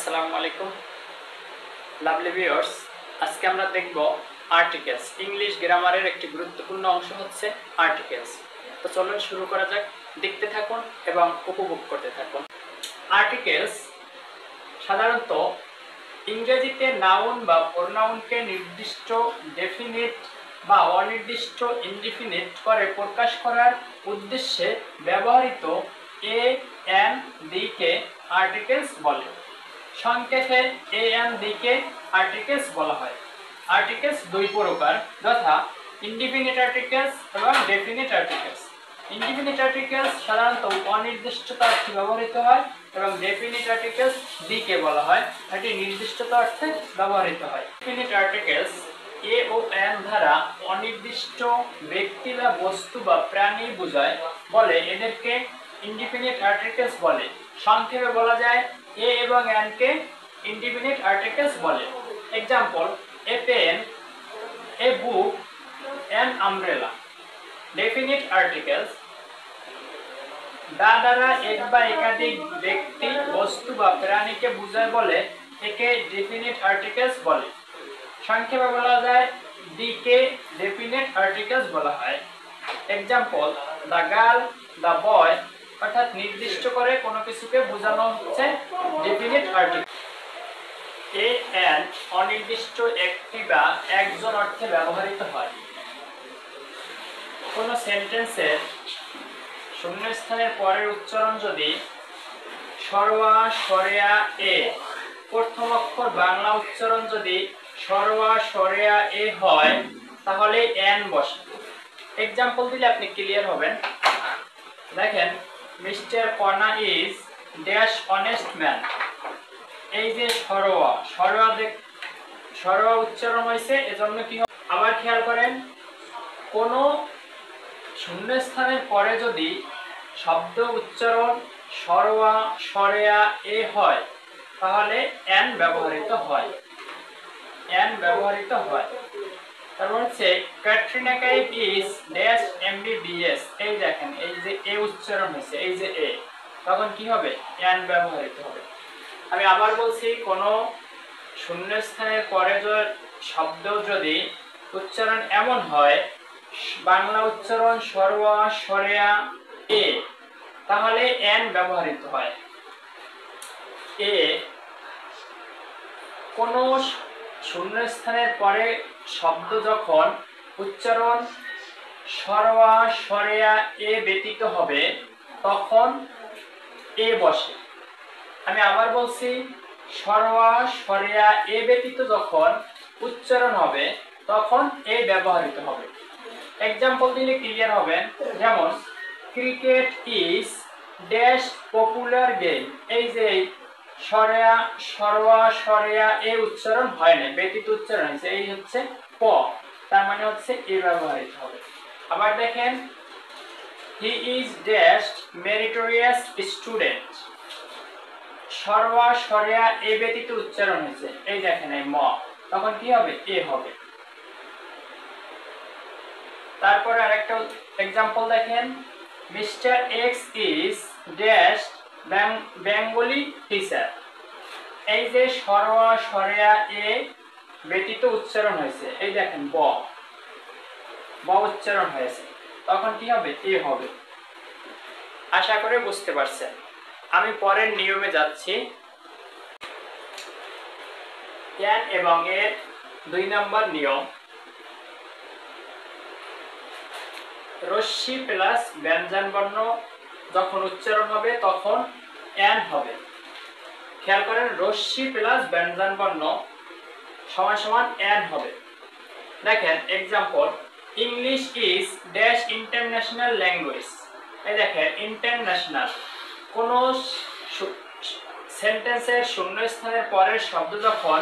আসসালামু আলাইকুম lovely viewers. আজকে আমরা দেখব আর্টিকেলস। ইংলিশ গ্রামারের একটি গুরুত্বপূর্ণ অংশ হচ্ছে আর্টিকেলস। তো চলুন শুরু করা যাক। দেখতে থাকুন এবং উপভোগ করতে থাকুন। আর্টিকেলস সাধারণত ইংরেজিতে নাউন বা প্রোনাউনকে নির্দিষ্ট, ডেফিনিট বা অনির্দিষ্ট, ইনডিফিনিট করে প্রকাশ করার উদ্দেশ্যে ব্যবহৃত এ এন দিকে আর্টিকেলস বলে। সংক্ষেপে এ এন দিকে আর্টিকেলস বলা হয়। আর্টিকেলস দুই প্রকার, যথা ইনডিফিনিট আর্টিকেলস এবং ডেফিনিট আর্টিকেলস। ইনডিফিনিট আর্টিকেলস সাধারণত অনির্দিষ্টতা অর্থে ব্যবহৃত হয় এবং ডেফিনিট আর্টিকেলস দিকে বলা হয়, এটি নির্দিষ্টতা অর্থে ব্যবহৃত হয়। ডেফিনিট আর্টিকেলস এ ও এন দ্বারা অনির্দিষ্ট ব্যক্তি বা বস্তু বা প্রাণী বোঝায় বলে এদেরকে ইনডিফিনিট আর্টিকেলস বলে। সংক্ষেপে বলা যায় এ এবং এন কে ইনডিফিনিট আর্টিকেলস বলে। Example: a pen, a book, an umbrella. Definite articles দ্বারা এক বা একাধিক ব্যক্তি, বস্তু বা প্রাণীকে বোঝায় বলে একে ডেফিনিট আর্টিকেলস বলে। সংক্ষেপে বলা যায় দিকে ডেফিনিট আর্টিকেলস বলা হয়। Example: the girl, the boy, অর্থাৎ নির্দিষ্ট করে কোনো কিছুকে বোঝানো হচ্ছে ডেফিনিট আর্টিকেল। এ এন অনির্দিষ্ট একটি বা একজন অর্থে ব্যবহৃত হয়। কোনো সেন্টেন্সের শূন্যস্থানের পরের উচ্চারণ যদি সরওয়া, সরেয়া, এ, প্রথম অক্ষর বাংলা উচ্চারণ যদি সরওয়া, সরেয়া, এ হয় তাহলে এন বসে। এক্সাম্পল দিলে আপনি ক্লিয়ার হবেন। দেখেন, mister Karna is dash honest man. এই যে সরওয়া, সরওয়া উচ্চারণ হয়েছে, এজন্য কি হবে? আবার খেয়াল করেন, কোন শূন্যস্থানের পরে যদি শব্দ উচ্চারণ সরওয়া, সরেয়া, এ হয় তাহলে এন ব্যবহৃত হয়। এন ব্যবহৃত হয়। তারপর হচ্ছে Katrina Kaif is dash MBBS. এই দেখেন, এই যে এ উচ্চারণ হয়েছে, এই যে এ, তখন কি হবে? এন ব্যবহৃত হবে। আমি আবার বলছি, কোন শূন্যস্থানের পরে শব্দ যদি উচ্চারণ এমন হয়, বাংলা উচ্চারণ সরওয়া, সরেয়া, এ, তাহলে এন ব্যবহৃত হয়। এ কোন শূন্যস্থানের পরে শব্দ যখন উচ্চারণ সরওয়া, সরেয়া, এ ব্যতীত হবে তখন এ বসে। আমি আবার বলছি, সরওয়া, সরেয়া, এ ব্যতীত যখন উচ্চারণ হবে তখন এ ব্যবহৃত হবে। এক্সাম্পল দিলে ক্লিয়ার হবেন। যেমন, cricket is dash popular game. এই যে সরওয়া, সরেয়া, এ উচ্চারণ হয় না, ব্যতীত উচ্চারণ হয়েছে, এই হচ্ছে প, তার মানে হচ্ছে এ ব্যবহৃত হবে। আবার দেখেন, he is dash meritorious student. সরওয়া, সরেয়া, এ ব্যতীত উচ্চারণ হয়েছে, এই দেখেন এই ম, তখন কি হবে? এ হবে। তারপরে আরেকটা এক্সাম্পল দেখেন, mister x is dash Bengali teacher. এই যে সরওয়া, সরেয়া, এ ব্যতীত উচ্চারণ হয়েছে, এই দেখেন ব উচ্চারণ হয়েছে, তখন কি হবে? এ হবে। আশা করে বুঝতে পারছেন। আমি পরের নিয়মে যাচ্ছি। এন এবং এর 2 নম্বর নিয়ম, রস্যি প্লাস ব্যঞ্জন বর্ণ যখন উচ্চারণ হবে তখন এন হবে। খেয়াল করেন, রস্যি প্লাস ব্যঞ্জন বর্ণ সমান সমান এন হবে। দেখেন, example: English is dash international language. এই দেখেন, ইন্টারন্যাশনাল, কোন সেন্টেন্সের শূন্যস্থানের পরের শব্দ যখন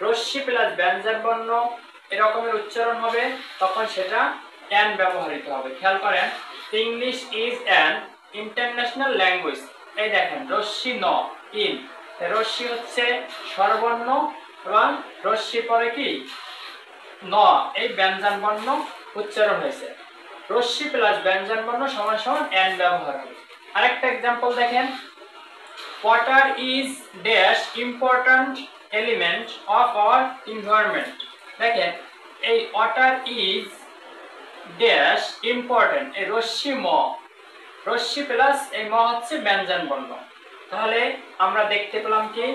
রস্যি প্লাস ব্যঞ্জন বর্ণ এরকমের উচ্চারণ হবে তখন সেটা এন ব্যবহৃত হবে। খেয়াল করেন, English is an international language. এই দেখেন, রস্যি ন, ইন, রস্যি হচ্ছে স্বরবর্ণ এবং রস্যি পরে কি ন, এই ব্যঞ্জন বর্ণ উচ্চারণ হয়েছে। রস্যি প্লাস ব্যঞ্জন বর্ণ সমান সমান এন ব্যবহার হবে। আরেকটা এক্সাম্পল দেখেন, water is dash important element of our environment. দেখেন এই water is dash important, এই রশ্মি প্লাস এই ম হচ্ছে ব্যঞ্জন বর্ণ। তাহলে আমরা দেখতে পেলাম কি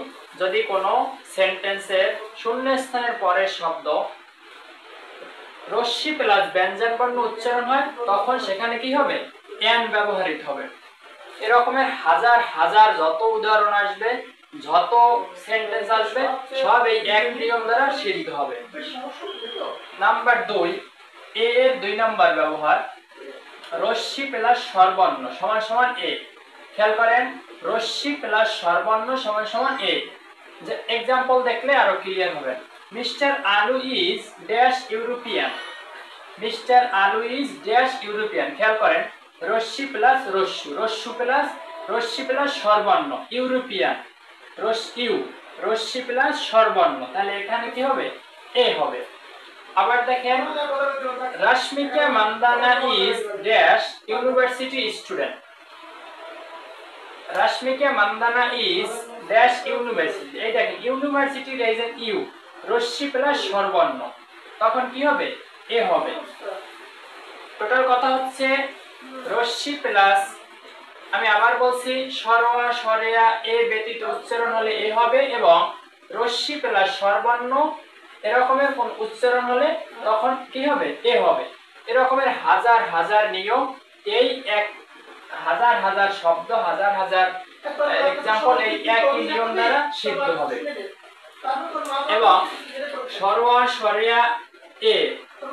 যদি কোনো সেন্টেন্সের শূন্যস্থানের পরের শব্দ রশ্মি প্লাস ব্যঞ্জন বর্ণ উচ্চারণ হয় তখন সেখানে কি হবে, এন ব্যবহৃত হবে। এরকমের হাজার হাজার যত উদাহরণ আসবে, যত সেন্টেন্স আসবে, সব এই এক নিয়ম দ্বারা সিদ্ধ হবে। নাম্বার 2, এ এর 2 নাম্বার ব্যবহার, রশ্মি প্লাস স্বরবর্ণ সমান সমান এ। খেয়াল করেন, রশ্মি প্লাস স্বরবর্ণ সমান সমান এ। যে एग्जांपल দেখলে আরো ক্লিয়ার হবে। মিস্টার আলু ইজ ড্যাশ ইউরোপিয়ান। মিস্টার আলু ইজ ড্যাশ ইউরোপিয়ান। খেয়াল করেন, রশ্মি প্লাস রশ্মি প্লাস স্বরবর্ণ ইউরোপিয়ান, রশ্মি প্লাস স্বরবর্ণ, তাহলে এখানে কি হবে, এ হবে। আবার দেখেন, Rashmika Mandanna is dash university student. Rashmika Mandanna is dash university. এই দেখেন ইউনিভার্সিটি এর ইউ, রশ্মি প্লাস স্বরবর্ণ, তখন কি হবে, এ হবে। টোটাল কথা হচ্ছে রশ্মি প্লাস, আমি আবার বলছি, স্বরওয়া স্বরেয়া এ ব্যতীত উচ্চারণ হলে এ হবে, এবং রশ্মি প্লাস স্বরবর্ণ এরকমের কোন উচ্চারণ হলে তখন কি হবে, এ হবে। এরকমের হাজার হাজার নিয়ম, এই এক হাজার হাজার শব্দ, হাজার হাজার एग्जांपल এই একই নিয়ম দ্বারা সিদ্ধ হবে। এবং স্বরওয়া স্বরেয়া এ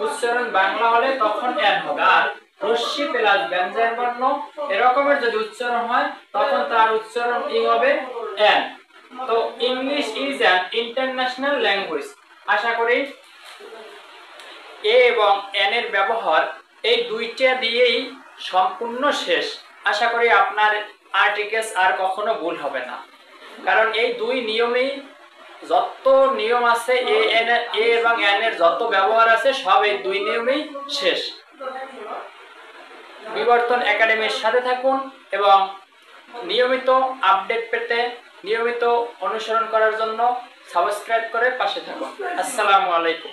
উচ্চারণ বাংলা হলে তখন এন হবে, আর রশ্মি প্লাস ব্যঞ্জন বর্ণ এরকমের যদি উচ্চারণ হয় তখন তার উচ্চারণ ই হবে এন। তো English is an international language. আশা করি এ এবং এন এর ব্যবহার এই দুইটা দিয়েই সম্পূর্ণ শেষ। আশা করি আপনার আর্টিকেলস আর কখনো ভুল হবে না, কারণ এই দুই নিয়মেই যত নিয়ম আছে, এ এবং এন এর যত ব্যবহার আছে সব এই দুই নিয়মেই শেষ। বিবর্তন একাডেমির সাথে থাকুন এবং নিয়মিত আপডেট পেতে, নিয়মিত অনুসরণ করার জন্য সাবস্ক্রাইব করে পাশে থাকুন। আসসালামু আলাইকুম।